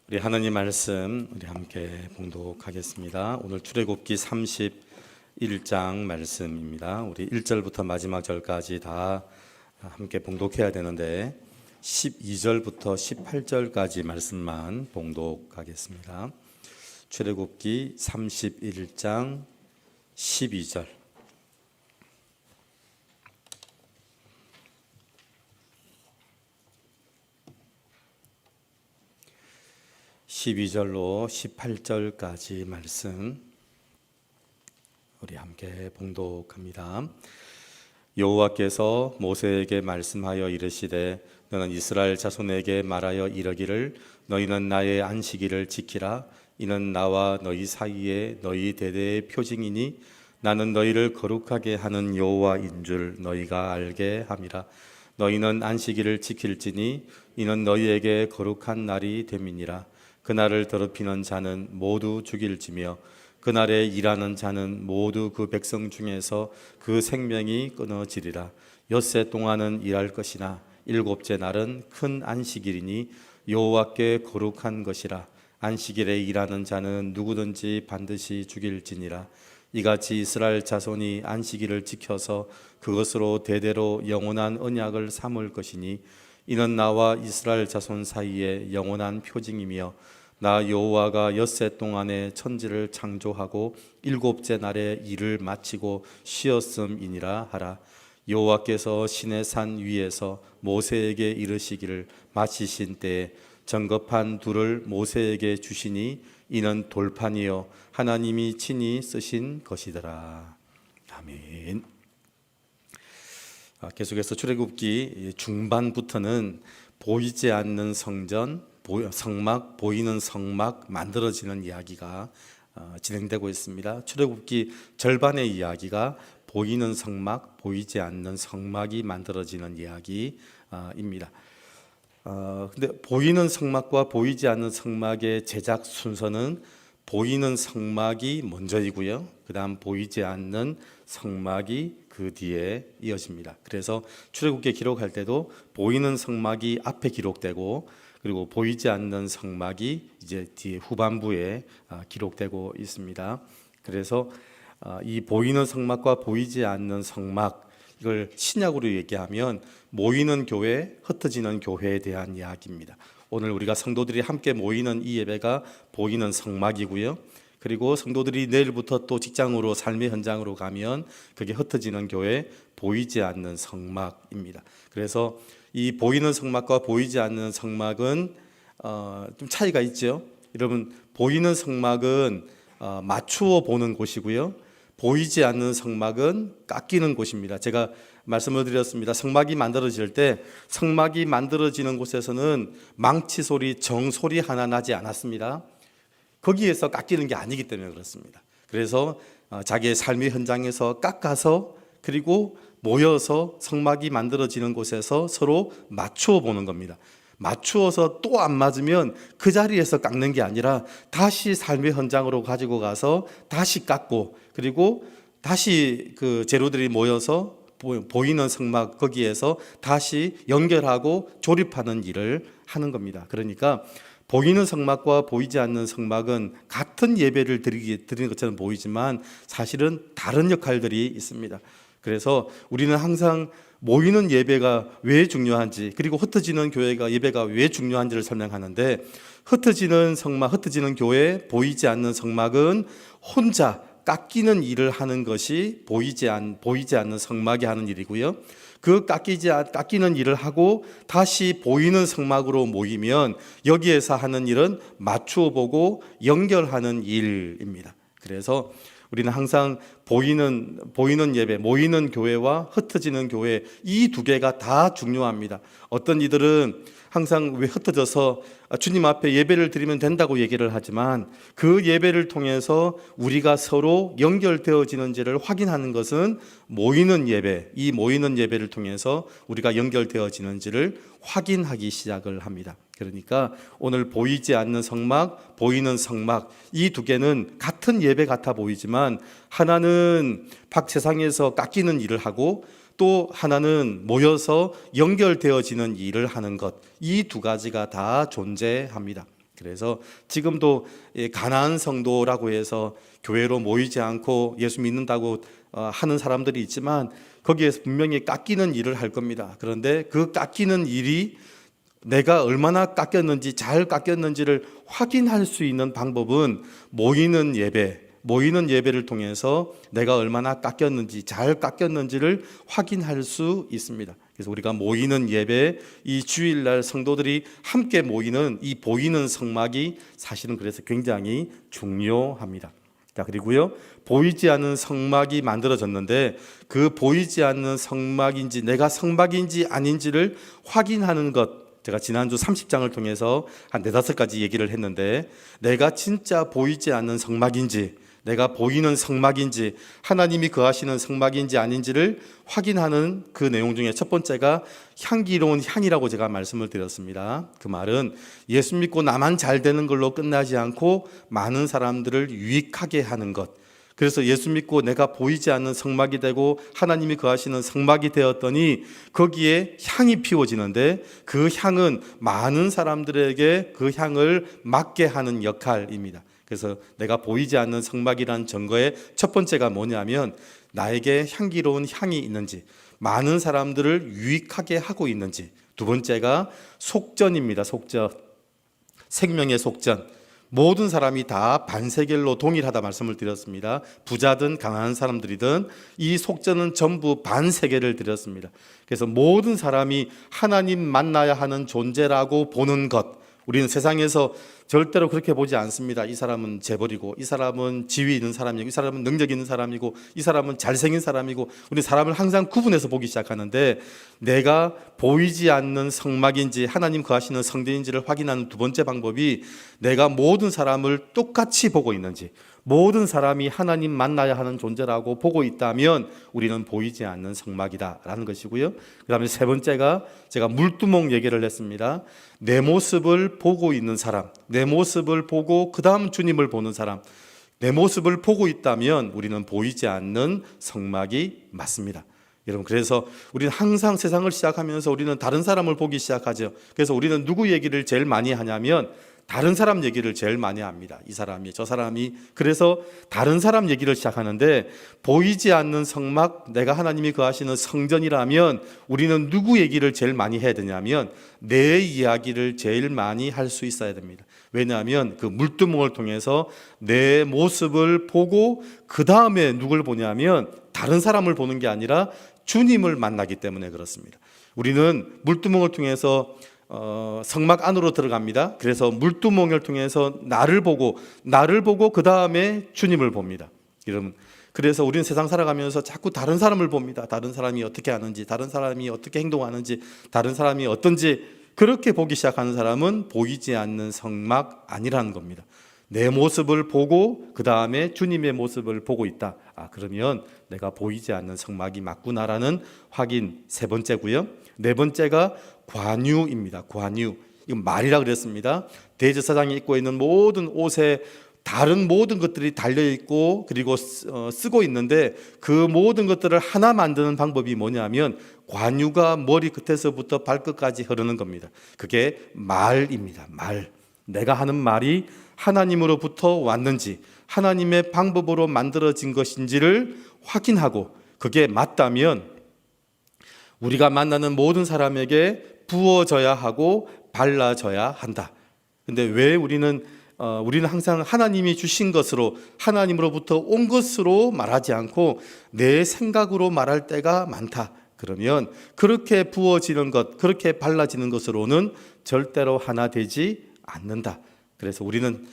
우리 하나님 말씀 우리 함께 봉독하겠습니다. 오늘 출애굽기 31장 말씀입니다. 우리 1절부터 마지막 절까지 다 함께 봉독해야 되는데 12절부터 18절까지 말씀만 봉독하겠습니다. 출애굽기 31장 12절. (12절로) (18절까지) 말씀 우리 함께 봉독합니다. 여호와께서 모세에게 말씀하여 이르시되 너는 이스라엘 자손에게 말하여 이르기를 너희는 나의 안식일을 지키라. 이는 나와 너희 사이에 너희 대대의 표징이니 나는 너희를 거룩하게 하는 여호와인 줄 너희가 알게 함이라. 너희는 안식일을 지킬지니 이는 너희에게 거룩한 날이 됨이니라. 그날을 더럽히는 자는 모두 죽일지며 그날에 일하는 자는 모두 그 백성 중에서 그 생명이 끊어지리라. 엿새 동안은 일할 것이나 일곱째 날은 큰 안식일이니 여호와께 거룩한 것이라. 안식일에 일하는 자는 누구든지 반드시 죽일지니라. 이같이 이스라엘 자손이 안식일을 지켜서 그것으로 대대로 영원한 언약을 삼을 것이니 이는 나와 이스라엘 자손 사이에 영원한 표징이며 나 여호와가 엿새 동안에 천지를 창조하고 일곱째 날에 일을 마치고 쉬었음이니라 하라. 여호와께서 시내 산 위에서 모세에게 이르시기를 마치신 때에 정겁한 둘을 모세에게 주시니 이는 돌판이요 하나님이 친히 쓰신 것이더라. 아멘. 계속해서 출애굽기 중반부터는 보이지 않는 성전, 성막, 보이는 성막 만들어지는 이야기가 진행되고 있습니다. 출애굽기 절반의 이야기가 보이는 성막, 보이지 않는 성막이 만들어지는 이야기입니다. 근데 보이는 성막과 보이지 않는 성막의 제작 순서는 보이는 성막이 먼저이고요. 그 다음 보이지 않는 성막이 그 뒤에 이어집니다. 그래서 출애굽기 기록할 때도 보이는 성막이 앞에 기록되고 그리고 보이지 않는 성막이 이제 뒤에 후반부에 기록되고 있습니다. 그래서 이 보이는 성막과 보이지 않는 성막, 이걸 신약으로 얘기하면 모이는 교회, 흩어지는 교회에 대한 이야기입니다. 오늘 우리가 성도들이 함께 모이는 이 예배가 보이는 성막이고요. 그리고 성도들이 내일부터 또 직장으로 삶의 현장으로 가면 그게 흩어지는 교회, 보이지 않는 성막입니다. 그래서 이 보이는 성막과 보이지 않는 성막은 좀 차이가 있죠. 여러분, 보이는 성막은 맞추어 보는 곳이고요. 보이지 않는 성막은 깎이는 곳입니다. 제가 말씀을 드렸습니다. 성막이 만들어질 때 성막이 만들어지는 곳에서는 망치 소리, 정 소리 하나 나지 않았습니다. 거기에서 깎이는 게 아니기 때문에 그렇습니다. 그래서 자기의 삶의 현장에서 깎아서 그리고 모여서 성막이 만들어지는 곳에서 서로 맞추어 보는 겁니다. 맞추어서 또 안 맞으면 그 자리에서 깎는 게 아니라 다시 삶의 현장으로 가지고 가서 다시 깎고 그리고 다시 그 재료들이 모여서 보이는 성막 거기에서 다시 연결하고 조립하는 일을 하는 겁니다. 그러니까 보이는 성막과 보이지 않는 성막은 같은 예배를 드리는 것처럼 보이지만 사실은 다른 역할들이 있습니다. 그래서 우리는 항상 모이는 예배가 왜 중요한지 그리고 흩어지는 교회가 예배가 왜 중요한지를 설명하는데 흩어지는 성막, 흩어지는 교회, 보이지 않는 성막은 혼자 깎이는 일을 하는 것이 보이지 않는 성막이 하는 일이고요. 그 깎이는 일을 하고 다시 보이는 성막으로 모이면 여기에서 하는 일은 맞추어 보고 연결하는 일입니다. 그래서 우리는 항상 보이는 예배, 모이는 교회와 흩어지는 교회 이 두 개가 다 중요합니다. 어떤 이들은 항상 왜 흩어져서 주님 앞에 예배를 드리면 된다고 얘기를 하지만 그 예배를 통해서 우리가 서로 연결되어지는지를 확인하는 것은 모이는 예배, 이 모이는 예배를 통해서 우리가 연결되어지는지를 확인하기 시작을 합니다. 그러니까 오늘 보이지 않는 성막, 보이는 성막 이 두 개는 같은 예배 같아 보이지만 하나는 세상에서 깎이는 일을 하고 또 하나는 모여서 연결되어지는 일을 하는 것, 이 두 가지가 다 존재합니다. 그래서 지금도 가나안 성도라고 해서 교회로 모이지 않고 예수 믿는다고 하는 사람들이 있지만 거기에서 분명히 깎이는 일을 할 겁니다. 그런데 그 깎이는 일이 내가 얼마나 깎였는지, 잘 깎였는지를 확인할 수 있는 방법은 모이는 예배를 통해서 내가 얼마나 깎였는지, 잘 깎였는지를 확인할 수 있습니다. 그래서 우리가 모이는 예배, 이 주일날 성도들이 함께 모이는 이 보이는 성막이 사실은 그래서 굉장히 중요합니다. 자, 그리고요, 보이지 않는 성막이 만들어졌는데 그 보이지 않는 성막인지 내가 성막인지 아닌지를 확인하는 것, 제가 지난주 30장을 통해서 한 4-5가지 얘기를 했는데 내가 진짜 보이지 않는 성막인지, 내가 보이는 성막인지, 하나님이 거하시는 성막인지 아닌지를 확인하는 그 내용 중에 첫 번째가 향기로운 향이라고 제가 말씀을 드렸습니다. 그 말은 예수 믿고 나만 잘 되는 걸로 끝나지 않고 많은 사람들을 유익하게 하는 것. 그래서 예수 믿고 내가 보이지 않는 성막이 되고 하나님이 거하시는 성막이 되었더니 거기에 향이 피워지는데 그 향은 많은 사람들에게 그 향을 맡게 하는 역할입니다. 그래서 내가 보이지 않는 성막이라는 증거의 첫 번째가 뭐냐면 나에게 향기로운 향이 있는지, 많은 사람들을 유익하게 하고 있는지. 두 번째가 속전입니다. 속전. 생명의 속전. 모든 사람이 다 반세겔로 동일하다 말씀을 드렸습니다. 부자든 가난한 사람들이든 이 속전은 전부 반세겔을 드렸습니다. 그래서 모든 사람이 하나님 만나야 하는 존재라고 보는 것, 우리는 세상에서 절대로 그렇게 보지 않습니다. 이 사람은 재벌이고, 이 사람은 지위 있는 사람이고, 이 사람은 능력 있는 사람이고, 이 사람은 잘생긴 사람이고, 우리 사람을 항상 구분해서 보기 시작하는데 내가 보이지 않는 성막인지 하나님 거하시는 성전인지를 확인하는 두 번째 방법이 내가 모든 사람을 똑같이 보고 있는지, 모든 사람이 하나님 만나야 하는 존재라고 보고 있다면 우리는 보이지 않는 성막이다라는 것이고요. 그 다음에 세 번째가 제가 물두멍 얘기를 했습니다. 내 모습을 보고 있는 사람, 내 모습을 보고 그 다음 주님을 보는 사람, 내 모습을 보고 있다면 우리는 보이지 않는 성막이 맞습니다. 여러분, 그래서 우리는 항상 세상을 시작하면서 우리는 다른 사람을 보기 시작하죠. 그래서 우리는 누구 얘기를 제일 많이 하냐면 다른 사람 얘기를 제일 많이 합니다. 이 사람이, 저 사람이. 그래서 다른 사람 얘기를 시작하는데 보이지 않는 성막, 내가 하나님이 거하시는 성전이라면 우리는 누구 얘기를 제일 많이 해야 되냐면 내 이야기를 제일 많이 할 수 있어야 됩니다. 왜냐하면 그 물두멍을 통해서 내 모습을 보고 그 다음에 누굴 보냐면 다른 사람을 보는 게 아니라 주님을 만나기 때문에 그렇습니다. 우리는 물두멍을 통해서 성막 안으로 들어갑니다. 그래서 물두멍을 통해서 나를 보고 그 다음에 주님을 봅니다. 여러분, 그래서 우리는 세상 살아가면서 자꾸 다른 사람을 봅니다. 다른 사람이 어떻게 하는지, 다른 사람이 어떻게 행동하는지, 다른 사람이 어떤지, 그렇게 보기 시작하는 사람은 보이지 않는 성막 아니라는 겁니다. 내 모습을 보고 그 다음에 주님의 모습을 보고 있다. 그러면 내가 보이지 않는 성막이 맞구나라는 확인, 세 번째고요. 네 번째가 관유입니다. 관유. 이건 말이라 그랬습니다. 대제사장이 입고 있는 모든 옷에 다른 모든 것들이 달려있고 그리고 쓰고 있는데 그 모든 것들을 하나 만드는 방법이 뭐냐면 관유가 머리 끝에서부터 발끝까지 흐르는 겁니다. 그게 말입니다. 말. 내가 하는 말이 하나님으로부터 왔는지, 하나님의 방법으로 만들어진 것인지를 확인하고 그게 맞다면 우리가 만나는 모든 사람에게 부어져야 하고 발라져야 한다. 근데 왜 우리는 항상 하나님이 주신 것으로, 하나님으로부터 온 것으로 말하지 않고 내 생각으로 말할 때가 많다. 그러면 그렇게 부어지는 것, 그렇게 발라지는 것으로는 절대로 하나 되지 않는다. 그래서 우리는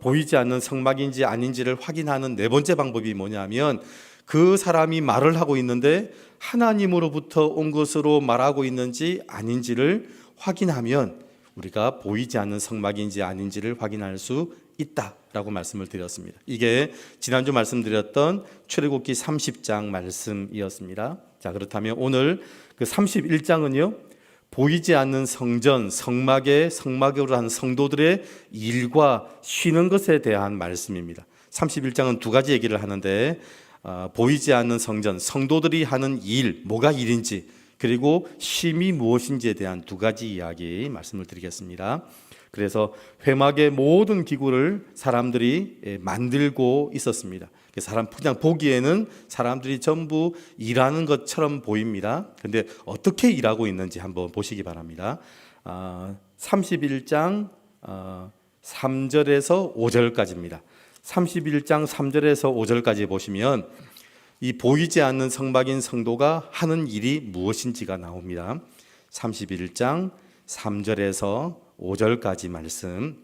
보이지 않는 성막인지 아닌지를 확인하는 네 번째 방법이 뭐냐면 그 사람이 말을 하고 있는데 하나님으로부터 온 것으로 말하고 있는지 아닌지를 확인하면 우리가 보이지 않는 성막인지 아닌지를 확인할 수 있다라고 말씀을 드렸습니다. 이게 지난주 말씀드렸던 출애굽기 30장 말씀이었습니다. 자, 그렇다면 오늘 그 31장은요, 보이지 않는 성전, 성막으로 한 성도들의 일과 쉬는 것에 대한 말씀입니다. 31장은 두 가지 얘기를 하는데 보이지 않는 성전, 성도들이 하는 일, 뭐가 일인지, 그리고 쉼이 무엇인지에 대한 두 가지 이야기 말씀을 드리겠습니다. 그래서 회막의 모든 기구를 사람들이 만들고 있었습니다. 그냥 보기에는 사람들이 전부 일하는 것처럼 보입니다. 근데 어떻게 일하고 있는지 한번 보시기 바랍니다. 31장 3절에서 5절까지입니다. 31장 3절에서 5절까지 보시면 이 보이지 않는 성막인 성도가 하는 일이 무엇인지가 나옵니다. 31장 3절에서 5절까지 말씀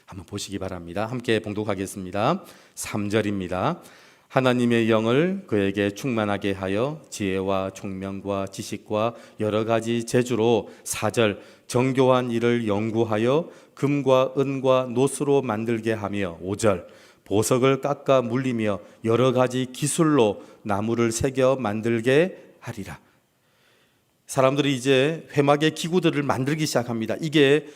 한번 보시기 바랍니다. 함께 봉독하겠습니다. 3절입니다. 하나님의 영을 그에게 충만하게 하여 지혜와 총명과 지식과 여러 가지 재주로 4절 정교한 일을 연구하여 금과 은과 노스로 만들게 하며 5절 보석을 깎아 물리며 여러 가지 기술로 나무를 새겨 만들게 하리라. 사람들이 이제 회막의 기구들을 만들기 시작합니다. 이게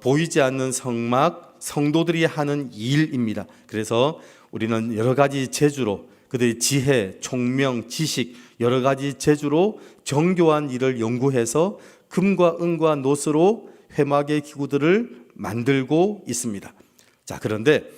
보이지 않는 성막, 성도들이 하는 일입니다. 그래서 우리는 여러 가지 재주로 그들의 지혜, 총명, 지식 여러 가지 재주로 정교한 일을 연구해서 금과 은과 노스로 회막의 기구들을 만들고 있습니다. 자, 그런데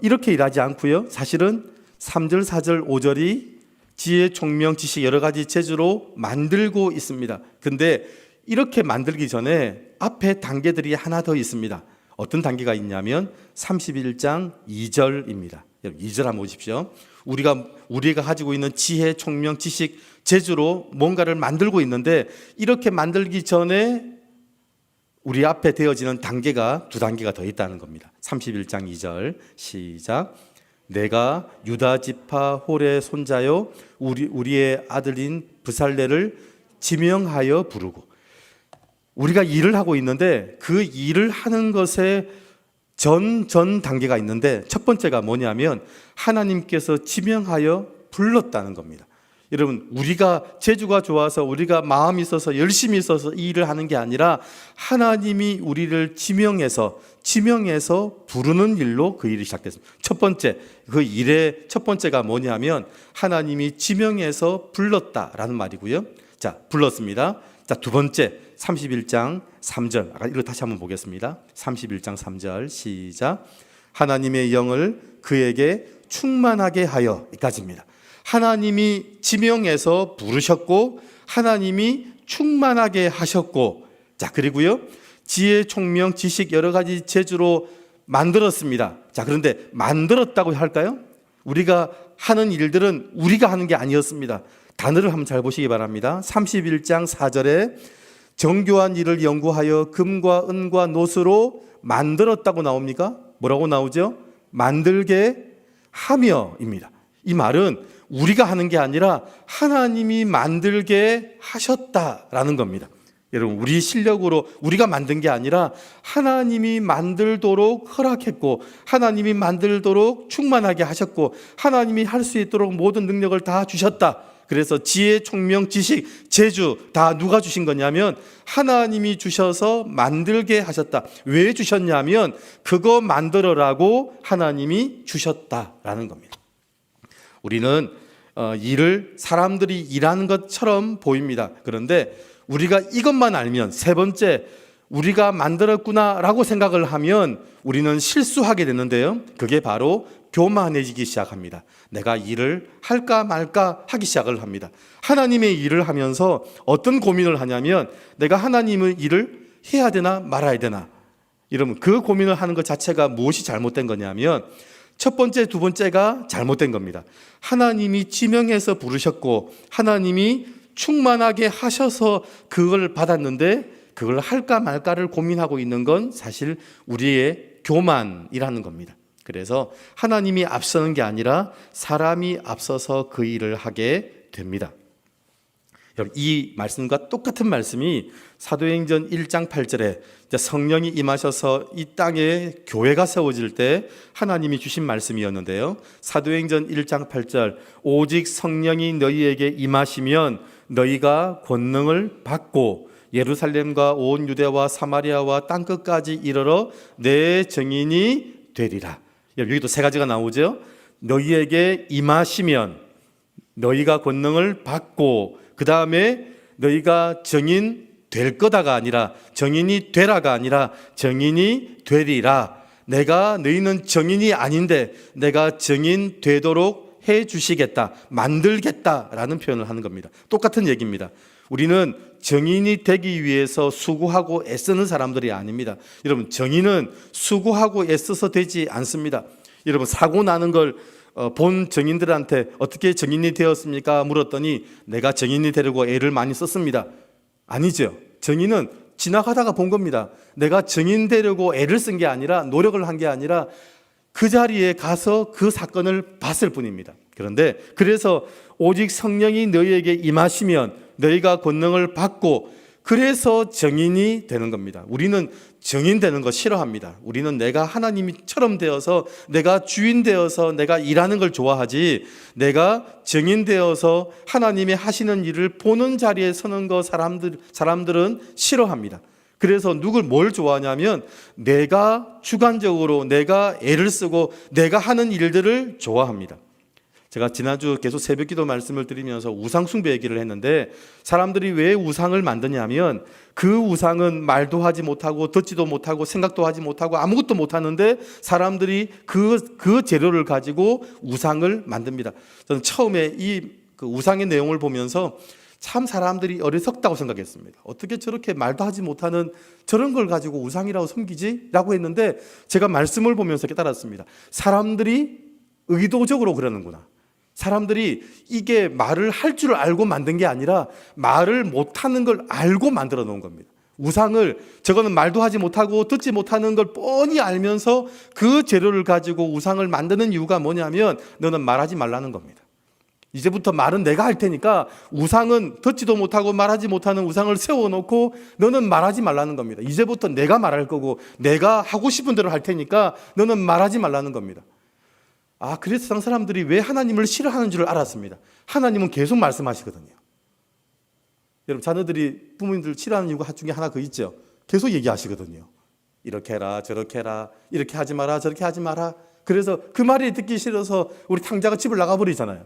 이렇게 일하지 않고요. 사실은 3절, 4절, 5절이 지혜, 총명, 지식 여러 가지 재주로 만들고 있습니다. 근데 이렇게 만들기 전에 앞에 단계들이 하나 더 있습니다. 어떤 단계가 있냐면 31장 2절입니다. 2절 한번 보십시오. 우리가 가지고 있는 지혜, 총명, 지식, 재주로 뭔가를 만들고 있는데 이렇게 만들기 전에 우리 앞에 되어지는 단계가 두 단계가 더 있다는 겁니다. 31장 2절 시작. 내가 유다 지파 홀의 손자요 우리의 아들인 브살레를 지명하여 부르고, 우리가 일을 하고 있는데 그 일을 하는 것에 전 단계가 있는데 첫 번째가 뭐냐면 하나님께서 지명하여 불렀다는 겁니다. 여러분, 우리가 재주가 좋아서 우리가 마음이 있어서 열심히 있어서 이 일을 하는 게 아니라 하나님이 우리를 지명해서 부르는 일로 그 일이 시작됐습니다. 첫 번째, 그 일의 첫 번째가 뭐냐면 하나님이 지명해서 불렀다라는 말이고요. 자, 불렀습니다. 자, 두 번째 31장 3절. 아까 이거 다시 한번 보겠습니다. 31장 3절 시작. 하나님의 영을 그에게 충만하게 하여, 이까지입니다. 하나님이 지명해서 부르셨고 하나님이 충만하게 하셨고, 자, 그리고요 지혜, 총명, 지식 여러 가지 재주로 만들었습니다. 자, 그런데 만들었다고 할까요? 우리가 하는 일들은 우리가 하는 게 아니었습니다. 단어를 한번 잘 보시기 바랍니다. 31장 4절에 정교한 일을 연구하여 금과 은과 노스로 만들었다고 나옵니까? 뭐라고 나오죠? 만들게 하며입니다. 이 말은 우리가 하는 게 아니라 하나님이 만들게 하셨다라는 겁니다. 여러분, 우리 실력으로 우리가 만든 게 아니라 하나님이 만들도록 허락했고 하나님이 만들도록 충만하게 하셨고 하나님이 할 수 있도록 모든 능력을 다 주셨다. 그래서 지혜, 총명, 지식, 재주 다 누가 주신 거냐면 하나님이 주셔서 만들게 하셨다. 왜 주셨냐면 그거 만들어라고 하나님이 주셨다라는 겁니다. 우리는 일을 사람들이 일하는 것처럼 보입니다. 그런데 우리가 이것만 알면, 세 번째, 우리가 만들었구나라고 생각을 하면 우리는 실수하게 되는데요. 그게 바로 교만해지기 시작합니다. 내가 일을 할까 말까 하기 시작을 합니다. 하나님의 일을 하면서 어떤 고민을 하냐면 내가 하나님의 일을 해야 되나 말아야 되나. 여러분, 그 고민을 하는 것 자체가 무엇이 잘못된 거냐면 첫 번째, 두 번째가 잘못된 겁니다. 하나님이 지명해서 부르셨고 하나님이 충만하게 하셔서 그걸 받았는데 그걸 할까 말까를 고민하고 있는 건 사실 우리의 교만이라는 겁니다. 그래서 하나님이 앞서는 게 아니라 사람이 앞서서 그 일을 하게 됩니다. 이 말씀과 똑같은 말씀이 사도행전 1장 8절에 성령이 임하셔서 이 땅에 교회가 세워질 때 하나님이 주신 말씀이었는데요. 사도행전 1장 8절, 오직 성령이 너희에게 임하시면 너희가 권능을 받고 예루살렘과 온 유대와 사마리아와 땅끝까지 이르러 내 증인이 되리라. 여기도 세 가지가 나오죠. 너희에게 임하시면, 너희가 권능을 받고, 그 다음에 너희가 증인 될 거다가 아니라 정인이 되라가 아니라 정인이 되리라. 내가 너희는 정인이 아닌데 내가 정인 되도록 해 주시겠다, 만들겠다라는 표현을 하는 겁니다. 똑같은 얘기입니다. 우리는 정인이 되기 위해서 수고하고 애쓰는 사람들이 아닙니다. 여러분, 정인은 수고하고 애써서 되지 않습니다. 여러분, 사고 나는 걸 본 정인들한테 어떻게 정인이 되었습니까? 물었더니 내가 정인이 되려고 애를 많이 썼습니다. 아니죠. 정인은 지나가다가 본 겁니다. 내가 정인 되려고 애를 쓴 게 아니라, 노력을 한 게 아니라 그 자리에 가서 그 사건을 봤을 뿐입니다. 그런데 그래서 오직 성령이 너희에게 임하시면 너희가 권능을 받고, 그래서 정인이 되는 겁니다. 우리는 정인 되는 거 싫어합니다. 우리는 내가 하나님처럼 되어서, 내가 주인 되어서 내가 일하는 걸 좋아하지, 내가 정인 되어서 하나님이 하시는 일을 보는 자리에 서는 거 사람들은 싫어합니다. 그래서 뭘 좋아하냐면 내가 주관적으로 내가 애를 쓰고 내가 하는 일들을 좋아합니다. 제가 지난주 계속 새벽기도 말씀을 드리면서 우상 숭배 얘기를 했는데, 사람들이 왜 우상을 만드냐면 그 우상은 말도 하지 못하고 듣지도 못하고 생각도 하지 못하고 아무것도 못하는데 사람들이 그 재료를 가지고 우상을 만듭니다. 저는 처음에 그 우상의 내용을 보면서 참 사람들이 어리석다고 생각했습니다. 어떻게 저렇게 말도 하지 못하는 저런 걸 가지고 우상이라고 섬기지? 라고 했는데 제가 말씀을 보면서 깨달았습니다. 사람들이 의도적으로 그러는구나. 사람들이 이게 말을 할 줄 알고 만든 게 아니라 말을 못하는 걸 알고 만들어 놓은 겁니다. 우상을, 저거는 말도 하지 못하고 듣지 못하는 걸 뻔히 알면서 그 재료를 가지고 우상을 만드는 이유가 뭐냐면 너는 말하지 말라는 겁니다. 이제부터 말은 내가 할 테니까 우상은 듣지도 못하고 말하지 못하는 우상을 세워놓고 너는 말하지 말라는 겁니다. 이제부터 내가 말할 거고 내가 하고 싶은 대로 할 테니까 너는 말하지 말라는 겁니다. 그래서 세상 사람들이 왜 하나님을 싫어하는 줄 알았습니다. 하나님은 계속 말씀하시거든요. 여러분, 자녀들이 부모님들 싫어하는 이유가 중에 하나 그 있죠. 계속 얘기하시거든요. 이렇게 해라, 저렇게 해라, 이렇게 하지 마라, 저렇게 하지 마라. 그래서 그 말이 듣기 싫어서 우리 탕자가 집을 나가버리잖아요.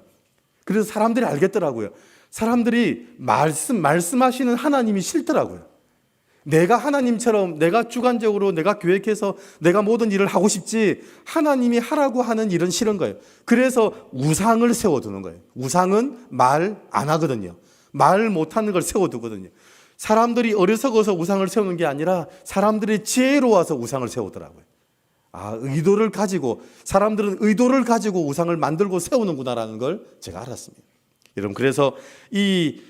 그래서 사람들이 알겠더라고요. 사람들이 말씀하시는 하나님이 싫더라고요. 내가 하나님처럼 내가 주관적으로 내가 계획해서 내가 모든 일을 하고 싶지, 하나님이 하라고 하는 일은 싫은 거예요. 그래서 우상을 세워두는 거예요. 우상은 말 안 하거든요. 말 못하는 걸 세워두거든요. 사람들이 어리석어서 우상을 세우는 게 아니라 사람들이 지혜로워서 우상을 세우더라고요. 의도를 가지고, 사람들은 의도를 가지고 우상을 만들고 세우는구나라는 걸 제가 알았습니다. 여러분, 그래서 이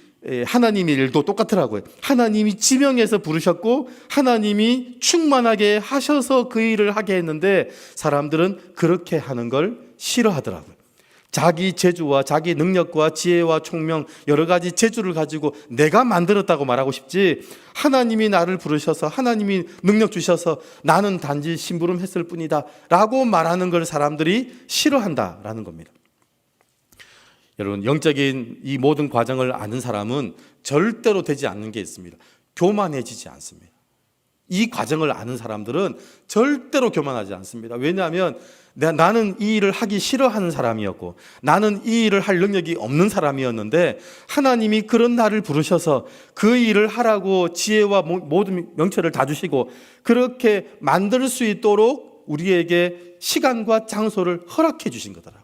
하나님의 일도 똑같더라고요. 하나님이 지명해서 부르셨고 하나님이 충만하게 하셔서 그 일을 하게 했는데 사람들은 그렇게 하는 걸 싫어하더라고요. 자기 재주와 자기 능력과 지혜와 총명, 여러 가지 재주를 가지고 내가 만들었다고 말하고 싶지, 하나님이 나를 부르셔서 하나님이 능력 주셔서 나는 단지 심부름했을 뿐이다 라고 말하는 걸 사람들이 싫어한다라는 겁니다. 여러분, 영적인 이 모든 과정을 아는 사람은 절대로 되지 않는 게 있습니다. 교만해지지 않습니다. 이 과정을 아는 사람들은 절대로 교만하지 않습니다. 왜냐하면 나는 이 일을 하기 싫어하는 사람이었고 나는 이 일을 할 능력이 없는 사람이었는데 하나님이 그런 나를 부르셔서 그 일을 하라고 지혜와 모든 명철을 다 주시고 그렇게 만들 수 있도록 우리에게 시간과 장소를 허락해 주신 거더라고요.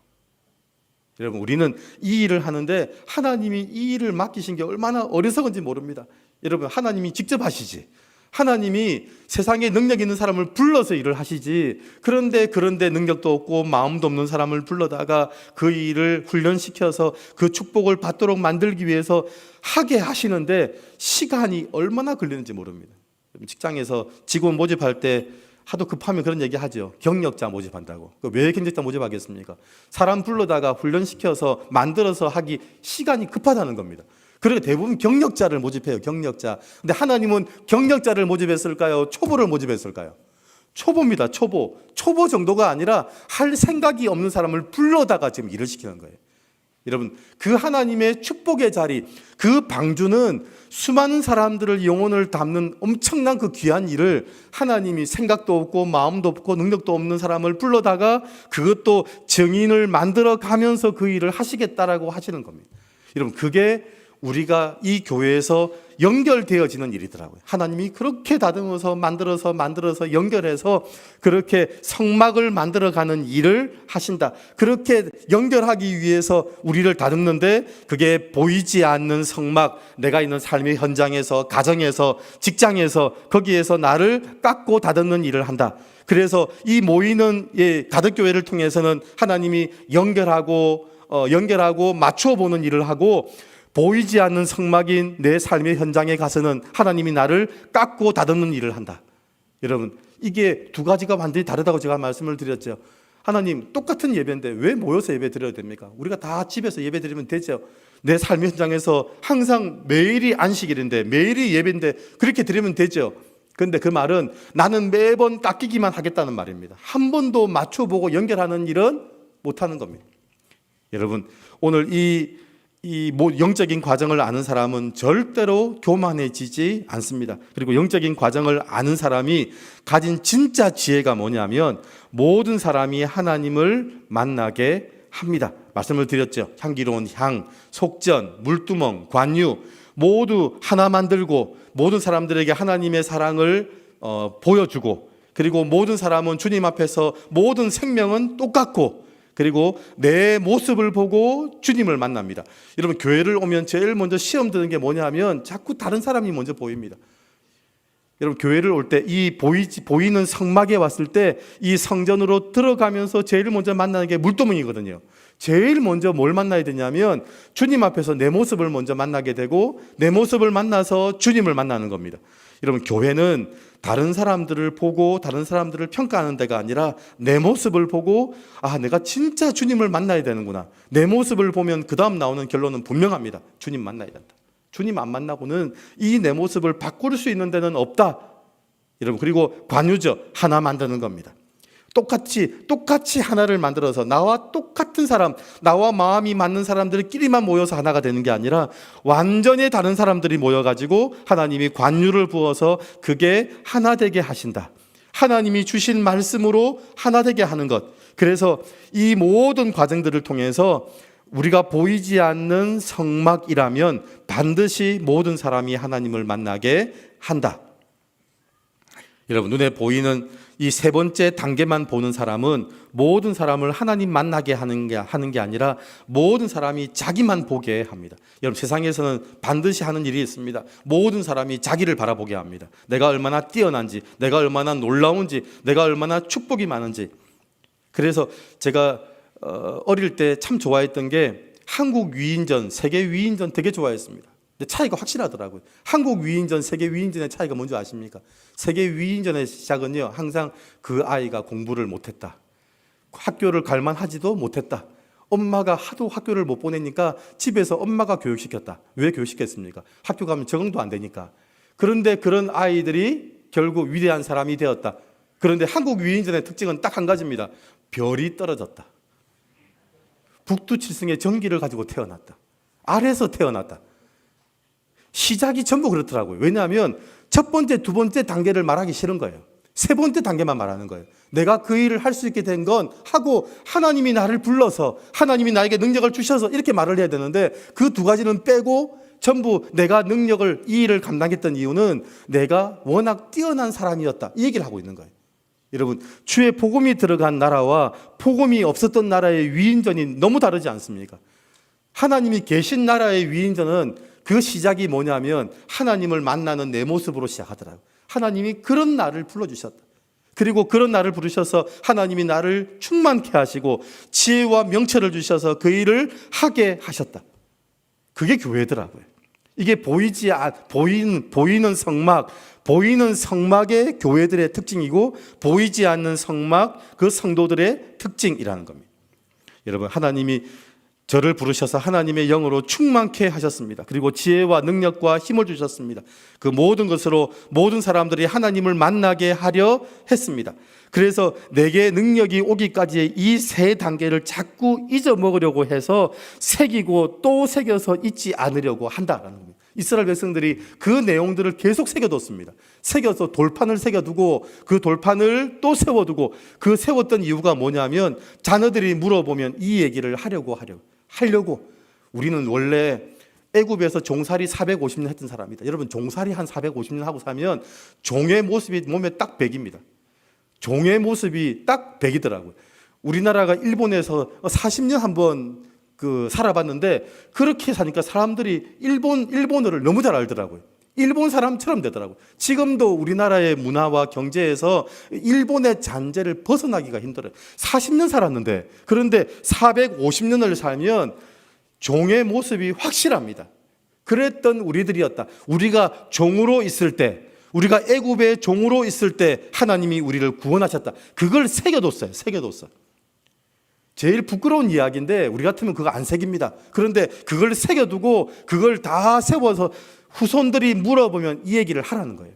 여러분, 우리는 이 일을 하는데 하나님이 이 일을 맡기신 게 얼마나 어리석은지 모릅니다. 여러분, 하나님이 직접 하시지. 하나님이 세상에 능력 있는 사람을 불러서 일을 하시지. 그런데 능력도 없고 마음도 없는 사람을 불러다가 그 일을 훈련시켜서 그 축복을 받도록 만들기 위해서 하게 하시는데 시간이 얼마나 걸리는지 모릅니다. 직장에서 직원 모집할 때 하도 급하면 그런 얘기 하죠. 경력자 모집한다고. 왜 경력자 모집하겠습니까? 사람 불러다가 훈련시켜서 만들어서 하기 시간이 급하다는 겁니다. 그러니까 대부분 경력자를 모집해요. 경력자. 근데 하나님은 경력자를 모집했을까요? 초보를 모집했을까요? 초보입니다. 초보 정도가 아니라 할 생각이 없는 사람을 불러다가 지금 일을 시키는 거예요. 여러분, 그 하나님의 축복의 자리, 그 방주는 수많은 사람들을 영혼을 담는 엄청난 그 귀한 일을 하나님이 생각도 없고 마음도 없고 능력도 없는 사람을 불러다가 그것도 증인을 만들어 가면서 그 일을 하시겠다라고 하시는 겁니다. 여러분, 그게 우리가 이 교회에서 연결되어지는 일이더라고요. 하나님이 그렇게 다듬어서 만들어서 연결해서 그렇게 성막을 만들어가는 일을 하신다. 그렇게 연결하기 위해서 우리를 다듬는데 그게 보이지 않는 성막, 내가 있는 삶의 현장에서, 가정에서, 직장에서, 거기에서 나를 깎고 다듬는 일을 한다. 그래서 이 모이는 가덕교회를 통해서는 하나님이 연결하고 맞추어 보는 일을 하고, 보이지 않는 성막인 내 삶의 현장에 가서는 하나님이 나를 깎고 다듬는 일을 한다. 여러분, 이게 두 가지가 완전히 다르다고 제가 말씀을 드렸죠. 하나님, 똑같은 예배인데 왜 모여서 예배 드려야 됩니까? 우리가 다 집에서 예배 드리면 되죠. 내 삶의 현장에서 항상 매일이 안식일인데, 매일이 예배인데 그렇게 드리면 되죠. 그런데 그 말은 나는 매번 깎이기만 하겠다는 말입니다. 한 번도 맞춰보고 연결하는 일은 못하는 겁니다. 여러분, 오늘 이 영적인 과정을 아는 사람은 절대로 교만해지지 않습니다. 그리고 영적인 과정을 아는 사람이 가진 진짜 지혜가 뭐냐면 모든 사람이 하나님을 만나게 합니다. 말씀을 드렸죠. 향기로운 향, 속전, 물두멍, 관유 모두 하나 만들고 모든 사람들에게 하나님의 사랑을 보여주고, 그리고 모든 사람은 주님 앞에서 모든 생명은 똑같고, 그리고 내 모습을 보고 주님을 만납니다. 여러분, 교회를 오면 제일 먼저 시험 드는 게 뭐냐면 자꾸 다른 사람이 먼저 보입니다. 여러분, 교회를 올 때 이 보이는 성막에 왔을 때 이 성전으로 들어가면서 제일 먼저 만나는 게 물두멍이거든요. 제일 먼저 뭘 만나야 되냐면 주님 앞에서 내 모습을 먼저 만나게 되고, 내 모습을 만나서 주님을 만나는 겁니다. 여러분, 교회는 다른 사람들을 보고 다른 사람들을 평가하는 데가 아니라 내 모습을 보고, 아, 내가 진짜 주님을 만나야 되는구나. 내 모습을 보면 그 다음 나오는 결론은 분명합니다. 주님 만나야 된다. 주님 안 만나고는 이 내 모습을 바꿀 수 있는 데는 없다. 여러분, 그리고 관유죠. 하나 만드는 겁니다. 똑같이 하나를 만들어서 나와 똑같은 사람, 나와 마음이 맞는 사람들끼리만 모여서 하나가 되는 게 아니라 완전히 다른 사람들이 모여가지고 하나님이 관유를 부어서 그게 하나 되게 하신다. 하나님이 주신 말씀으로 하나 되게 하는 것. 그래서 이 모든 과정들을 통해서 우리가 보이지 않는 성막이라면 반드시 모든 사람이 하나님을 만나게 한다. 여러분, 눈에 보이는 이 세 번째 단계만 보는 사람은 모든 사람을 하나님 만나게 하는 게 아니라 모든 사람이 자기만 보게 합니다. 여러분, 세상에서는 반드시 하는 일이 있습니다. 모든 사람이 자기를 바라보게 합니다. 내가 얼마나 뛰어난지, 내가 얼마나 놀라운지, 내가 얼마나 축복이 많은지. 그래서 제가 어릴 때 참 좋아했던 게 한국 위인전, 세계 위인전 되게 좋아했습니다. 근데 차이가 확실하더라고요. 한국 위인전, 세계 위인전의 차이가 뭔지 아십니까? 세계 위인전의 시작은요, 항상 그 아이가 공부를 못했다, 학교를 갈만하지도 못했다, 엄마가 하도 학교를 못 보내니까 집에서 엄마가 교육시켰다. 왜 교육시켰습니까? 학교 가면 적응도 안 되니까. 그런데 그런 아이들이 결국 위대한 사람이 되었다. 그런데 한국 위인전의 특징은 딱 한 가지입니다. 별이 떨어졌다. 북두칠성의 전기를 가지고 태어났다. 아래에서 태어났다. 시작이 전부 그렇더라고요. 왜냐하면 첫 번째, 두 번째 단계를 말하기 싫은 거예요. 세 번째 단계만 말하는 거예요. 내가 그 일을 할 수 있게 된 건 하고 하나님이 나를 불러서 하나님이 나에게 능력을 주셔서 이렇게 말을 해야 되는데 그 두 가지는 빼고 전부 내가 능력을, 이 일을 감당했던 이유는 내가 워낙 뛰어난 사람이었다, 이 얘기를 하고 있는 거예요. 여러분, 주의 복음이 들어간 나라와 복음이 없었던 나라의 위인전이 너무 다르지 않습니까? 하나님이 계신 나라의 위인전은 그 시작이 뭐냐면 하나님을 만나는 내 모습으로 시작하더라고요. 하나님이 그런 나를 불러주셨다. 그리고 그런 나를 부르셔서 하나님이 나를 충만케 하시고 지혜와 명철을 주셔서 그 일을 하게 하셨다. 그게 교회더라고요. 이게 보이는 성막, 보이는 성막의 교회들의 특징이고 보이지 않는 성막, 그 성도들의 특징이라는 겁니다. 여러분, 하나님이 저를 부르셔서 하나님의 영으로 충만케 하셨습니다. 그리고 지혜와 능력과 힘을 주셨습니다. 그 모든 것으로 모든 사람들이 하나님을 만나게 하려 했습니다. 그래서 내게 능력이 오기까지의 이 세 단계를 자꾸 잊어먹으려고 해서 새기고 또 새겨서 잊지 않으려고 한다라는 겁니다. 이스라엘 백성들이 그 내용들을 계속 새겨뒀습니다. 새겨서 돌판을 새겨두고 그 돌판을 또 세워두고, 그 세웠던 이유가 뭐냐면 자녀들이 물어보면 이 얘기를 하려고 우리는 원래 애굽에서 종살이 450년 했던 사람이다. 여러분 종살이 한 450년 하고 사면 종의 모습이 몸에 딱 백입니다. 종의 모습이 딱 백이더라고요. 우리나라가 일본에서 40년 한번 살아봤는데 그렇게 사니까 사람들이 일본어를 너무 잘 알더라고요. 일본 사람처럼 되더라고요. 지금도 우리나라의 문화와 경제에서 일본의 잔재를 벗어나기가 힘들어요. 40년 살았는데, 그런데 450년을 살면 종의 모습이 확실합니다. 그랬던 우리들이었다. 우리가 종으로 있을 때, 우리가 애굽의 종으로 있을 때 하나님이 우리를 구원하셨다. 그걸 새겨뒀어요. 제일 부끄러운 이야기인데 우리 같으면 그거 안 새깁니다. 그런데 그걸 새겨두고 그걸 다 세워서 후손들이 물어보면 이 얘기를 하라는 거예요.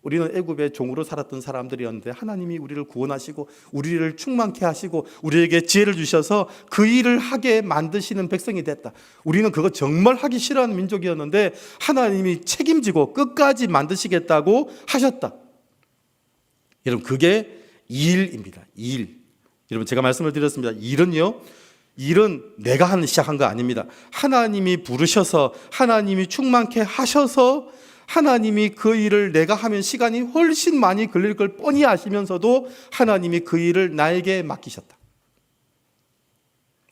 우리는 애굽의 종으로 살았던 사람들이었는데 하나님이 우리를 구원하시고 우리를 충만케 하시고 우리에게 지혜를 주셔서 그 일을 하게 만드시는 백성이 됐다. 우리는 그거 정말 하기 싫어하는 민족이었는데 하나님이 책임지고 끝까지 만드시겠다고 하셨다. 여러분, 그게 일입니다. 일. 여러분, 제가 말씀을 드렸습니다. 일은 내가 시작한 거 아닙니다. 하나님이 부르셔서 하나님이 충만케 하셔서 하나님이 그 일을 내가 하면 시간이 훨씬 많이 걸릴 걸 뻔히 아시면서도 하나님이 그 일을 나에게 맡기셨다.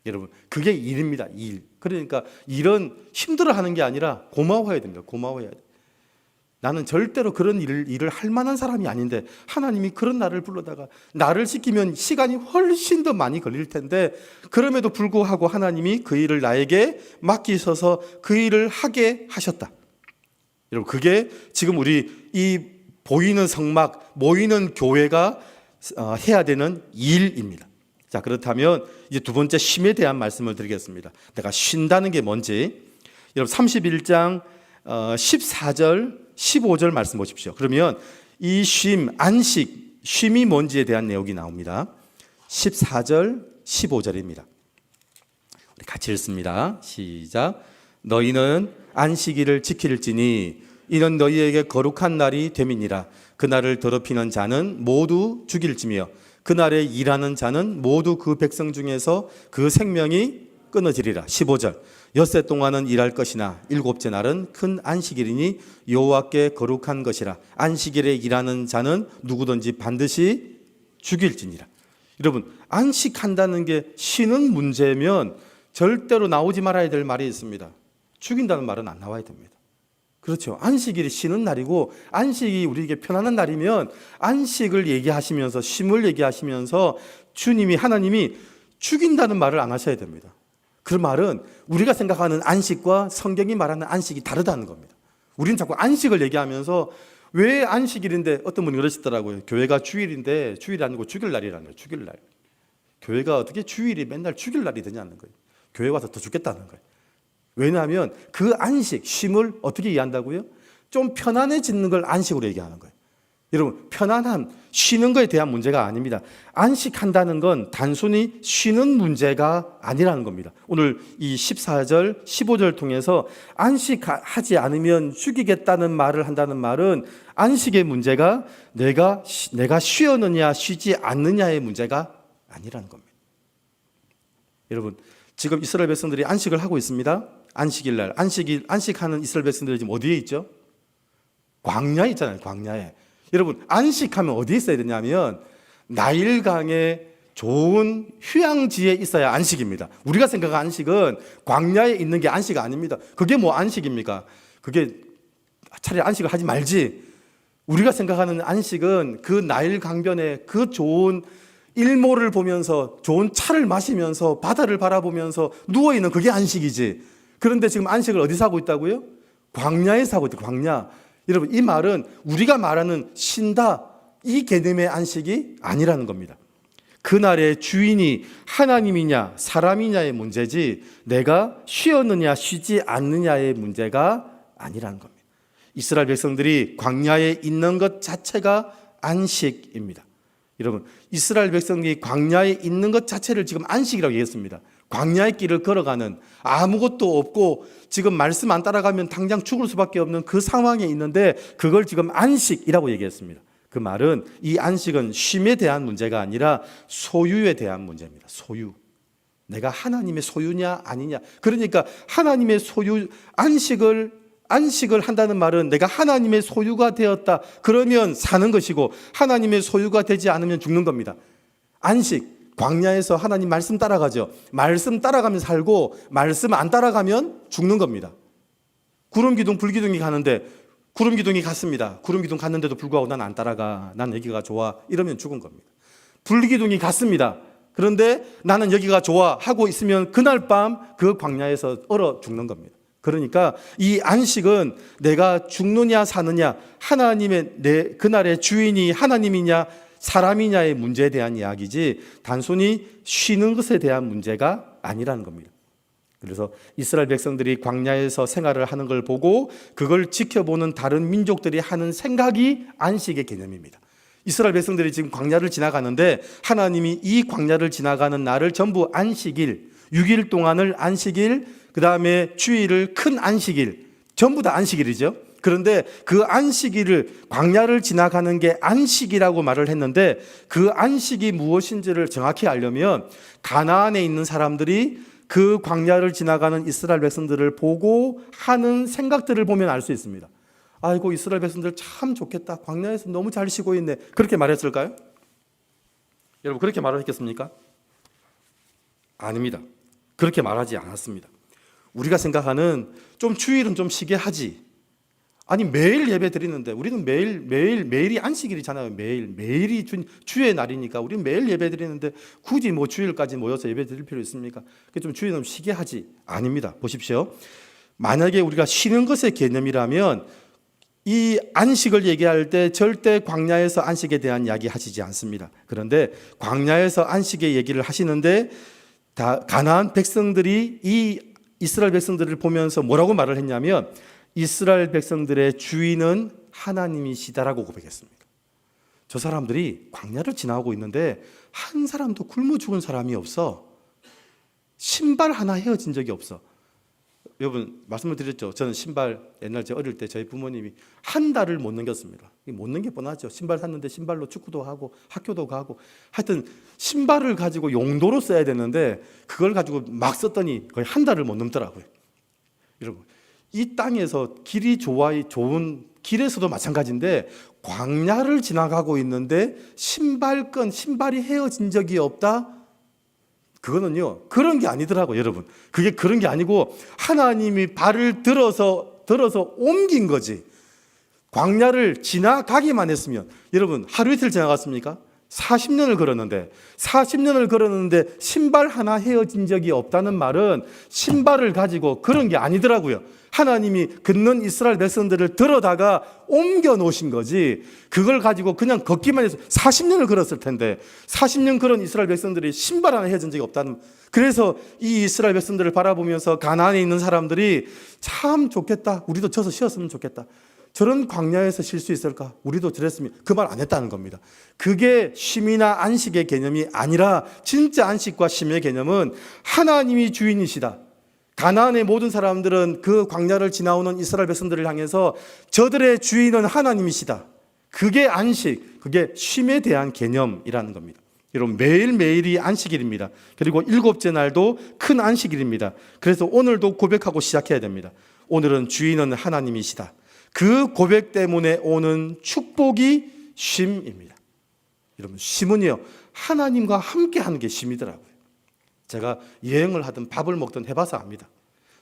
여러분, 그게 일입니다. 일. 그러니까 일은 힘들어하는 게 아니라 고마워해야 됩니다. 고마워해야 돼. 나는 절대로 그런 일을 할 만한 사람이 아닌데 하나님이 그런 나를 불러다가 나를 시키면 시간이 훨씬 더 많이 걸릴 텐데 그럼에도 불구하고 하나님이 그 일을 나에게 맡기셔서 그 일을 하게 하셨다. 여러분, 그게 지금 우리 이 보이는 성막, 모이는 교회가 해야 되는 일입니다. 자, 그렇다면 이제 두 번째 쉼에 대한 말씀을 드리겠습니다. 내가 쉰다는 게 뭔지. 여러분, 31장 14절 15절 말씀 보십시오. 그러면 이 쉼, 안식, 쉼이 뭔지에 대한 내용이 나옵니다. 14절 15절입니다. 우리 같이 읽습니다. 시작. 너희는 안식일을 지킬지니 이는 너희에게 거룩한 날이 됨이니라. 그날을 더럽히는 자는 모두 죽일지며 그날에 일하는 자는 모두 그 백성 중에서 그 생명이 끊어지리라. 15절. 엿새 동안은 일할 것이나 일곱째 날은 큰 안식일이니 여호와께 거룩한 것이라. 안식일에 일하는 자는 누구든지 반드시 죽일지니라. 여러분, 안식한다는 게 쉬는 문제면 절대로 나오지 말아야 될 말이 있습니다. 죽인다는 말은 안 나와야 됩니다. 그렇죠. 안식일이 쉬는 날이고 안식이 우리에게 편안한 날이면 안식을 얘기하시면서 쉼을 얘기하시면서 주님이, 하나님이 죽인다는 말을 안 하셔야 됩니다. 그 말은 우리가 생각하는 안식과 성경이 말하는 안식이 다르다는 겁니다. 우리는 자꾸 안식을 얘기하면서 왜 안식일인데, 어떤 분이 그러시더라고요. 교회가 주일인데 주일이 아니고 죽일 날이라는 거예요. 죽일 날. 교회가 어떻게 주일이 맨날 죽일 날이 되냐는 거예요. 교회 와서 더 죽겠다는 거예요. 왜냐하면 그 안식, 쉼을 어떻게 이해한다고요? 좀 편안해지는 걸 안식으로 얘기하는 거예요. 여러분, 편안함, 쉬는 것에 대한 문제가 아닙니다. 안식한다는 건 단순히 쉬는 문제가 아니라는 겁니다. 오늘 이 14절, 15절 통해서 안식하지 않으면 죽이겠다는 말을 한다는 말은 안식의 문제가 내가 쉬었느냐 쉬지 않느냐의 문제가 아니라는 겁니다. 여러분, 지금 이스라엘 백성들이 안식을 하고 있습니다. 안식일 날, 안식하는 이스라엘 백성들이 지금 어디에 있죠? 광야에 있잖아요. 광야에. 여러분, 안식하면 어디에 있어야 되냐면 나일강에 좋은 휴양지에 있어야 안식입니다. 우리가 생각하는 안식은 광야에 있는 게 안식 아닙니다. 그게 뭐 안식입니까? 그게 차라리 안식을 하지 말지. 우리가 생각하는 안식은 그 나일 강변에 그 좋은 일몰을 보면서 좋은 차를 마시면서 바다를 바라보면서 누워있는 그게 안식이지. 그런데 지금 안식을 어디서 하고 있다고요? 광야에서 하고 있다. 광야. 여러분, 이 말은 우리가 말하는 쉰다, 이 개념의 안식이 아니라는 겁니다. 그날의 주인이 하나님이냐 사람이냐의 문제지 내가 쉬었느냐 쉬지 않느냐의 문제가 아니라는 겁니다. 이스라엘 백성들이 광야에 있는 것 자체가 안식입니다. 여러분, 이스라엘 백성이 광야에 있는 것 자체를 지금 안식이라고 얘기했습니다. 광야의 길을 걸어가는, 아무것도 없고 지금 말씀 안 따라가면 당장 죽을 수밖에 없는 그 상황에 있는데 그걸 지금 안식이라고 얘기했습니다. 그 말은 이 안식은 쉼에 대한 문제가 아니라 소유에 대한 문제입니다. 소유. 내가 하나님의 소유냐 아니냐. 그러니까 하나님의 소유, 안식을 한다는 말은 내가 하나님의 소유가 되었다. 그러면 사는 것이고 하나님의 소유가 되지 않으면 죽는 겁니다. 안식, 광야에서 하나님 말씀 따라가죠. 말씀 따라가면 살고 말씀 안 따라가면 죽는 겁니다. 구름기둥, 불기둥이 가는데 구름기둥이 갔습니다. 구름기둥 갔는데도 불구하고 난 안 따라가. 난 여기가 좋아. 이러면 죽은 겁니다. 불기둥이 갔습니다. 그런데 나는 여기가 좋아 하고 있으면 그날 밤 그 광야에서 얼어 죽는 겁니다. 그러니까 이 안식은 내가 죽느냐 사느냐, 하나님의 그날의 주인이 하나님이냐 사람이냐의 문제에 대한 이야기지 단순히 쉬는 것에 대한 문제가 아니라는 겁니다. 그래서 이스라엘 백성들이 광야에서 생활을 하는 걸 보고 그걸 지켜보는 다른 민족들이 하는 생각이 안식의 개념입니다. 이스라엘 백성들이 지금 광야를 지나가는데 하나님이 이 광야를 지나가는 날을 전부 안식일, 6일 동안을 안식일, 그 다음에 주일을 큰 안식일, 전부 다 안식일이죠. 그런데 그 안식일을, 광야를 지나가는 게 안식이라고 말을 했는데 그 안식이 무엇인지를 정확히 알려면 가나안에 있는 사람들이 그 광야를 지나가는 이스라엘 백성들을 보고 하는 생각들을 보면 알 수 있습니다. 아이고, 이스라엘 백성들 참 좋겠다. 광야에서 너무 잘 쉬고 있네. 그렇게 말했을까요? 여러분, 그렇게 말을 했겠습니까? 아닙니다. 그렇게 말하지 않았습니다. 우리가 생각하는 좀 주일은 좀 쉬게 하지. 아니, 매일 예배 드리는데 우리는 매일이 안식일이잖아요. 매일이 주의 날이니까 우리는 매일 예배 드리는데 굳이 뭐 주일까지 모여서 예배 드릴 필요 있습니까? 좀 주일은 쉬게 하지. 아닙니다. 보십시오. 만약에 우리가 쉬는 것의 개념이라면 이 안식을 얘기할 때 절대 광야에서 안식에 대한 이야기 하시지 않습니다. 그런데 광야에서 안식의 얘기를 하시는데 가나안 백성들이 이 이스라엘 백성들을 보면서 뭐라고 말을 했냐면 이스라엘 백성들의 주인은 하나님이시다라고 고백했습니다. 저 사람들이 광야를 지나고 있는데 한 사람도 굶어 죽은 사람이 없어. 신발 하나 헤어진 적이 없어. 여러분, 말씀을 드렸죠. 저는 신발 옛날 제 어릴 때 저희 부모님이 한 달을 못 넘겼습니다. 못 넘게 뻔하죠. 신발 샀는데 신발로 축구도 하고 학교도 가고 하여튼 신발을 가지고 용도로 써야 되는데 그걸 가지고 막 썼더니 거의 한 달을 못 넘더라고요. 여러분, 이 땅에서 길이 좋은 길에서도 마찬가지인데 광야를 지나가고 있는데 신발이 헤어진 적이 없다? 그거는요, 그런 게 아니더라고요, 여러분. 그게 그런 게 아니고 하나님이 발을 들어서 옮긴 거지. 광야를 지나가기만 했으면, 여러분, 하루 이틀 지나갔습니까? 40년을 걸었는데 신발 하나 헤어진 적이 없다는 말은 신발을 가지고 그런 게 아니더라고요. 하나님이 걷는 이스라엘 백성들을 들어다가 옮겨 놓으신 거지, 그걸 가지고 그냥 걷기만 해서 40년을 걸었을 텐데 40년 걸은 이스라엘 백성들이 신발 하나 헤어진 적이 없다는. 그래서 이 이스라엘 백성들을 바라보면서 가나안에 있는 사람들이 참 좋겠다, 우리도 져서 쉬었으면 좋겠다, 저런 광야에서 쉴 수 있을까, 우리도 저랬으면, 그 말 안 했다는 겁니다. 그게 쉼이나 안식의 개념이 아니라 진짜 안식과 쉼의 개념은 하나님이 주인이시다. 가나안의 모든 사람들은 그 광야를 지나오는 이스라엘 백성들을 향해서 저들의 주인은 하나님이시다. 그게 안식, 그게 쉼에 대한 개념이라는 겁니다. 여러분, 매일매일이 안식일입니다. 그리고 7째 날도 큰 안식일입니다. 그래서 오늘도 고백하고 시작해야 됩니다. 오늘은 주인은 하나님이시다. 그 고백 때문에 오는 축복이 쉼입니다. 여러분, 쉼은요, 하나님과 함께 하는 게 쉼이더라고요. 제가 여행을 하든 밥을 먹든 해봐서 압니다.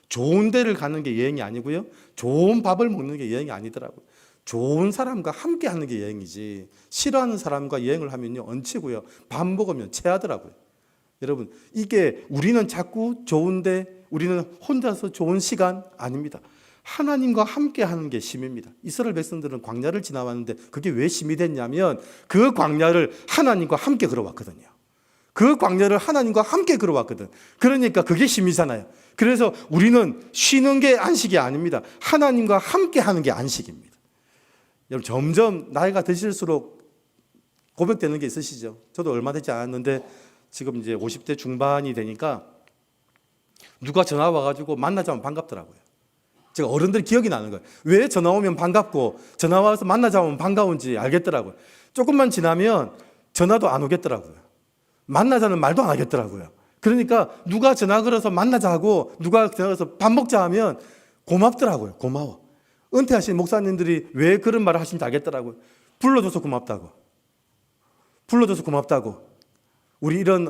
좋은 데를 가는 게 여행이 아니고요, 좋은 밥을 먹는 게 여행이 아니더라고요. 좋은 사람과 함께 하는 게 여행이지, 싫어하는 사람과 여행을 하면요, 얹히고요, 밥 먹으면 체하더라고요. 여러분, 이게 우리는 자꾸 좋은데, 우리는 혼자서 좋은 시간 아닙니다. 하나님과 함께 하는 게 쉼입니다. 이스라엘 백성들은 광야를 지나왔는데 그게 왜 쉼이 됐냐면 그 광야를 하나님과 함께 걸어왔거든요. 그 광야를 하나님과 함께 걸어왔거든. 그러니까 그게 쉼이잖아요. 그래서 우리는 쉬는 게 안식이 아닙니다. 하나님과 함께 하는 게 안식입니다. 여러분, 점점 나이가 드실수록 고백되는 게 있으시죠? 저도 얼마 되지 않았는데 지금 이제 50대 중반이 되니까 누가 전화 와가지고 만나자면 반갑더라고요. 제가 어른들 기억이 나는 거예요. 왜 전화 오면 반갑고 전화 와서 만나자면 반가운지 알겠더라고요. 조금만 지나면 전화도 안 오겠더라고요. 만나자는 말도 안 하겠더라고요. 그러니까 누가 전화 걸어서 만나자 하고 누가 전화 걸어서 밥 먹자 하면 고맙더라고요. 고마워. 은퇴하신 목사님들이 왜 그런 말을 하시는지 알겠더라고요. 불러줘서 고맙다고. 불러줘서 고맙다고. 우리 이런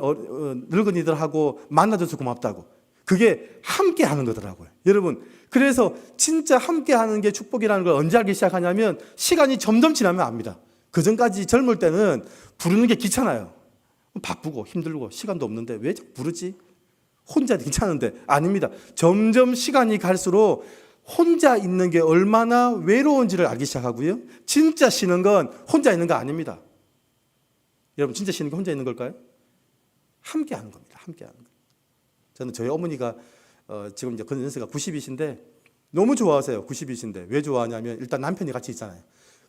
늙은이들하고 만나줘서 고맙다고. 그게 함께 하는 거더라고요. 여러분, 그래서 진짜 함께 하는 게 축복이라는 걸 언제 알기 시작하냐면 시간이 점점 지나면 압니다. 그 전까지 젊을 때는 부르는 게 귀찮아요. 바쁘고 힘들고 시간도 없는데 왜 부르지? 혼자 괜찮은데. 아닙니다. 점점 시간이 갈수록 혼자 있는 게 얼마나 외로운지를 알기 시작하고요. 진짜 쉬는 건 혼자 있는 거 아닙니다. 여러분, 진짜 쉬는 게 혼자 있는 걸까요? 함께 하는 겁니다. 함께 하는 거. 저는 저희 어머니가 지금 이제 그 연세가 90이신데 너무 좋아하세요. 90이신데 왜 좋아하냐면 일단 남편이 같이 있잖아요.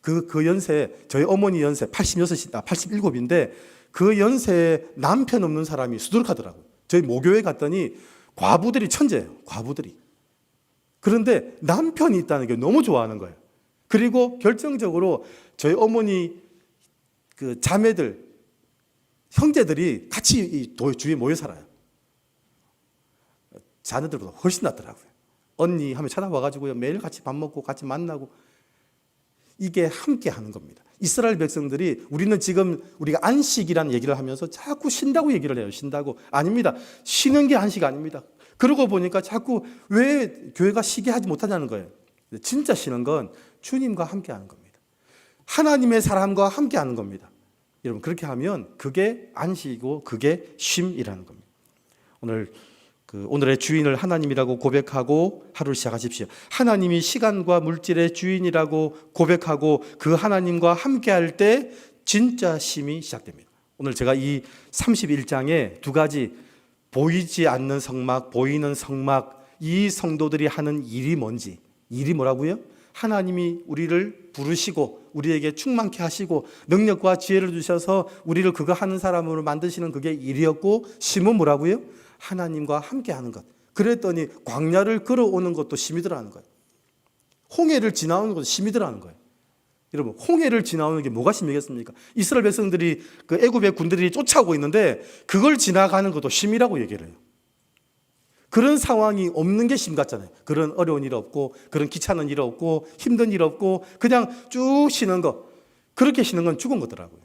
그 연세, 저희 어머니 연세 87인데 그 연세에 남편 없는 사람이 수두룩하더라고요. 저희 모교에 갔더니 과부들이 천재예요. 과부들이. 그런데 남편이 있다는 게 너무 좋아하는 거예요. 그리고 결정적으로 저희 어머니 그 자매들, 형제들이 같이 이 주위에 모여 살아요. 자녀들보다 훨씬 낫더라고요. 언니 하면 찾아와가지고요. 매일 같이 밥 먹고 같이 만나고. 이게 함께 하는 겁니다. 이스라엘 백성들이 우리는 지금 우리가 안식이라는 얘기를 하면서 자꾸 쉰다고 얘기를 해요. 쉰다고. 아닙니다. 쉬는 게 안식 아닙니다. 그러고 보니까 자꾸 왜 교회가 쉬게 하지 못하냐는 거예요. 진짜 쉬는 건 주님과 함께 하는 겁니다. 하나님의 사람과 함께 하는 겁니다. 여러분, 그렇게 하면 그게 안식이고 그게 쉼이라는 겁니다. 오늘의 주인을 하나님이라고 고백하고 하루를 시작하십시오. 하나님이 시간과 물질의 주인이라고 고백하고 그 하나님과 함께 할 때 진짜 쉼이 시작됩니다. 오늘 제가 이 31장에 두 가지 보이지 않는 성막, 보이는 성막, 이 성도들이 하는 일이 뭔지, 일이 뭐라고요? 하나님이 우리를 부르시고 우리에게 충만케 하시고 능력과 지혜를 주셔서 우리를 그거 하는 사람으로 만드시는 그게 일이었고, 쉼은 뭐라고요? 하나님과 함께 하는 것. 그랬더니 광야를 걸어오는 것도 쉼이더라는 거예요. 홍해를 지나오는 것도 쉼이더라는 거예요. 여러분, 홍해를 지나오는 게 뭐가 쉼이겠습니까? 이스라엘 백성들이 그 애굽의 군대들이 쫓아오고 있는데 그걸 지나가는 것도 쉼이라고 얘기를 해요. 그런 상황이 없는 게 쉼 같잖아요. 그런 어려운 일 없고, 그런 귀찮은 일 없고, 힘든 일 없고, 그냥 쭉 쉬는 거. 그렇게 쉬는 건 죽은 거더라고요.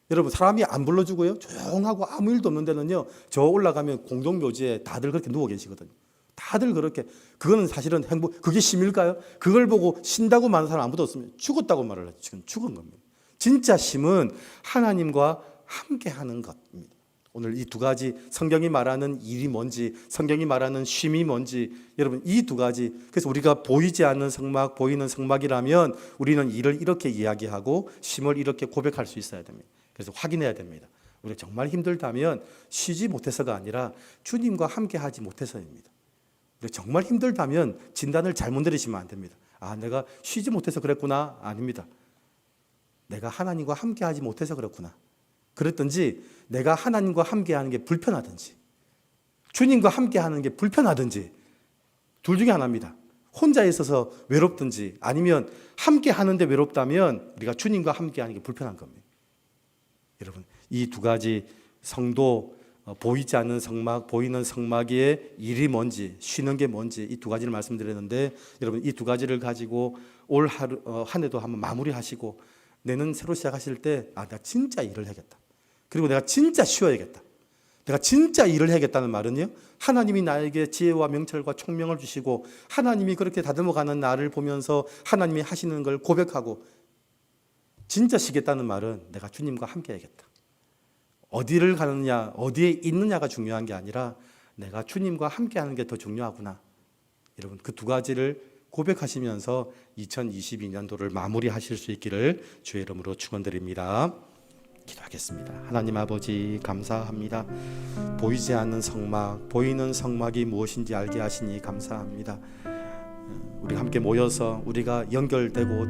여러분, 사람이 안 불러주고요, 조용하고 아무 일도 없는 데는요, 저 올라가면 공동묘지에 다들 그렇게 누워 계시거든요. 다들 그렇게. 그거는 사실은 그게 쉼일까요? 그걸 보고 쉰다고 말하는 사람 아무도 없으면 죽었다고 말을 하죠. 지금 죽은 겁니다. 진짜 쉼은 하나님과 함께 하는 것입니다. 오늘 이 두 가지, 성경이 말하는 일이 뭔지, 성경이 말하는 쉼이 뭔지, 여러분, 이 두 가지. 그래서 우리가 보이지 않는 성막, 보이는 성막이라면 우리는 일을 이렇게 이야기하고 쉼을 이렇게 고백할 수 있어야 됩니다. 그래서 확인해야 됩니다. 우리가 정말 힘들다면 쉬지 못해서가 아니라 주님과 함께 하지 못해서입니다. 우리가 정말 힘들다면 진단을 잘못 내리시면 안 됩니다. 아, 내가 쉬지 못해서 그랬구나. 아닙니다. 내가 하나님과 함께 하지 못해서 그렇구나. 그랬든지 내가 하나님과 함께 하는 게 불편하든지 주님과 함께 하는 게 불편하든지 둘 중에 하나입니다. 혼자 있어서 외롭든지 아니면 함께 하는데 외롭다면 우리가 주님과 함께 하는 게 불편한 겁니다. 여러분, 이 두 가지 성도, 보이지 않는 성막, 보이는 성막의 일이 뭔지, 쉬는 게 뭔지, 이 두 가지를 말씀드렸는데, 여러분, 이 두 가지를 가지고 올 한 해도 한번 마무리하시고 내년 새로 시작하실 때, 아, 내가 진짜 일을 해야겠다. 그리고 내가 진짜 쉬어야겠다. 내가 진짜 일을 해야겠다는 말은요, 하나님이 나에게 지혜와 명철과 총명을 주시고 하나님이 그렇게 다듬어가는 나를 보면서 하나님이 하시는 걸 고백하고 진짜 쉬겠다는 말은 내가 주님과 함께 해야겠다. 어디를 가느냐, 어디에 있느냐가 중요한 게 아니라 내가 주님과 함께 하는 게 더 중요하구나. 여러분, 그 두 가지를 고백하시면서 2022년도를 마무리하실 수 있기를 주의 이름으로 축원드립니다. 기도하겠습니다. 하나님 아버지, 감사합니다. 보이지 않는 성막, 보이는 성막이 무엇인지 알게 하시니 감사합니다. 우리 함께 모여서 우리가 연결되고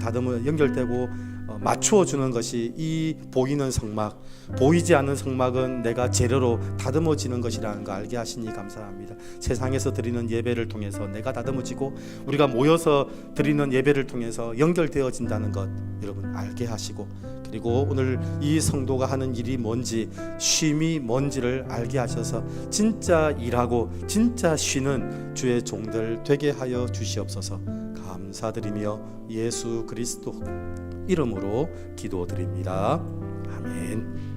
맞추어 주는 것이 이 보이는 성막, 보이지 않는 성막은 내가 재료로 다듬어지는 것이라는 거 알게 하시니 감사합니다. 세상에서 드리는 예배를 통해서 내가 다듬어지고 우리가 모여서 드리는 예배를 통해서 연결되어진다는 것 여러분 알게 하시고, 그리고 오늘 이 성도가 하는 일이 뭔지, 쉼이 뭔지를 알게 하셔서 진짜 일하고 진짜 쉬는 주의 종들 되게 하여 주시옵소서. 감사드리며 예수 그리스도 이름으로 기도드립니다. 아멘.